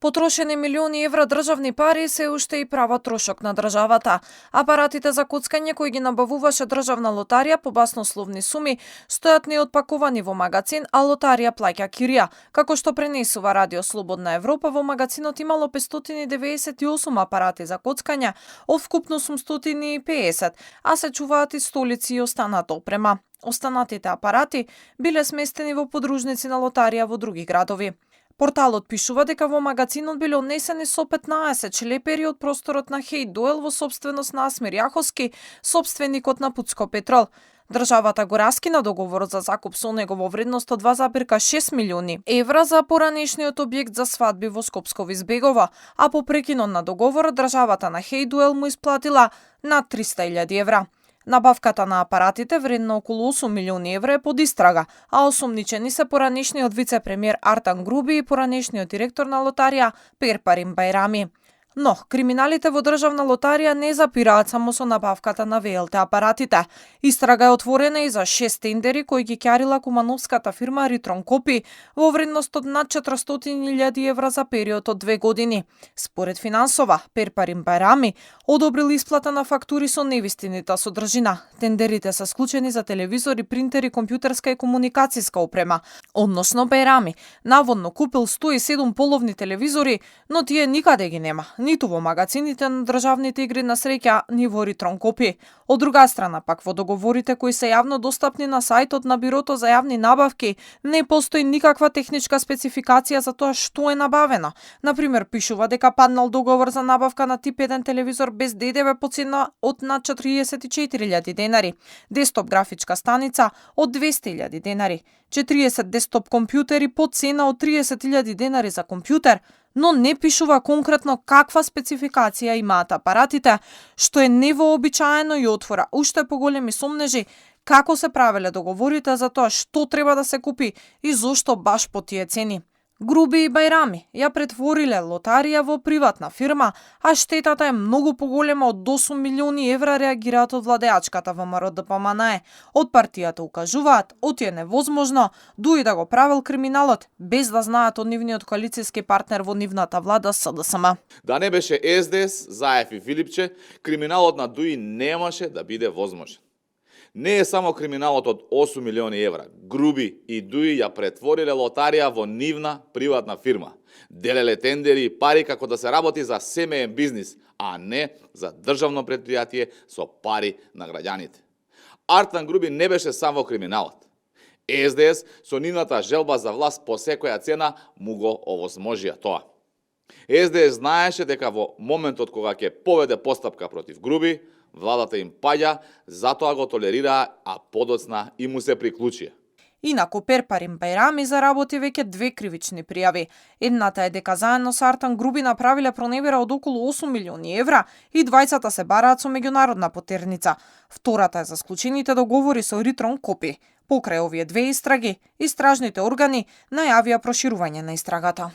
Потрошени милиони евра државни пари се уште и права трошок на државата. Апаратите за коцкање кои ги набавуваше државна лотарија по баснословни суми стојат неотпакувани во магазин, а лотарија плаќа кирија. Како што пренесува Радио Слободна Европа, во магазинот имало 598 апарати за коцкање, од вкупно 850, а се чуваат и столици и останата опрема. Останатите апарати биле сместени во подружници на лотарија во други градови. Порталот пишува дека во магазинот биле однесени со 15 члепери од просторот на Хейт Дуел во собственост на Асмир Јаховски, собственикот на Пуцко Петрол. Државата го раскина договорот за закуп со него во вредност од 2,6 милиони евра за поранешниот објект за свадби во Скопсково избегова, а по прекинот на договорот државата на Хейт Дуел му исплатила над 300.000 евра. Набавката на апаратите, вредна околу 8 милиони евра, е под истрага, а осомничени се поранешниот вице-премиер Артан Груби и поранешниот директор на лотарија Перпарим Бајрами. Но, криминалите во државна лотарија не запираат само со набавката на ВЛТ апаратите. Истрага е отворена и за 6 тендери кои ги ќарила кумановската фирма Ритрон Копи во вредност од над 400.000 евра за период од 2 години. Според финансова, Перпарим Бајрами одобрил исплата на фактури со невистинита содржина. Тендерите се склучени за телевизори, принтери, компјутерска и комуникацијска опрема. Односно, Бајрами наводно купил 107 половни телевизори, но тие никаде ги нема, ниту во магазините на државните игри на среќа, ни во Ритрон Копи. Од друга страна пак, во договорите кои се јавно достапни на сајтот на Бирото за јавни набавки, не постои никаква техничка спецификација за тоа што е набавено. Например, пишува дека паднал договор за набавка на тип 1 телевизор без ДДВ по цена од над 44.000 денари, десктоп графичка станица од 200.000 денари, 40 десктоп компјутери по цена од 30.000 денари за компјутер, но не пишува конкретно каква спецификација имаат апаратите, што е невообичаено и отвора уште поголеми сомнежи како се правеле договорите за тоа што треба да се купи и зошто баш по тие цени. Груби и Бајрами ја претвориле лотарија во приватна фирма, а штетата е многу поголема од 8 милиони евра, реагираат од владеачката ВМРО ДПМНЕ. Од партијата укажуваат, оти е невозможно, дуи да го правил криминалот, без да знаат од нивниот коалицијски партнер во нивната влада СДСМ. Да не беше СДС, Заев и Филипче, криминалот на Дуи немаше да биде возможен. Не е само криминалот од 8 милиони евра. Груби и Дуи ја претвориле лотарија во нивна приватна фирма. Делеле тендери и пари како да се работи за семеен бизнис, а не за државно предпријатие со пари на граѓаните. Артан Груби не беше само во криминалот. СДС со нивната желба за власт по секоја цена му го овозможија тоа. СДС знаеше дека во моментот кога ќе поведе постапка против Груби, владата им паѓа, затоа го толерираа, а подоцна и му се приклучија. Инаку Перпарим Бајрами заработи веќе 2 кривични пријави. Едната е дека заедно со Артан Груби направиле проневера од околу 8 милиони евра и двајцата се бараат со меѓународна потерница. Втората е за склучените договори со Ритрон Копи. Покрај овие 2 истраги, истражните органи најавија проширување на истрагата.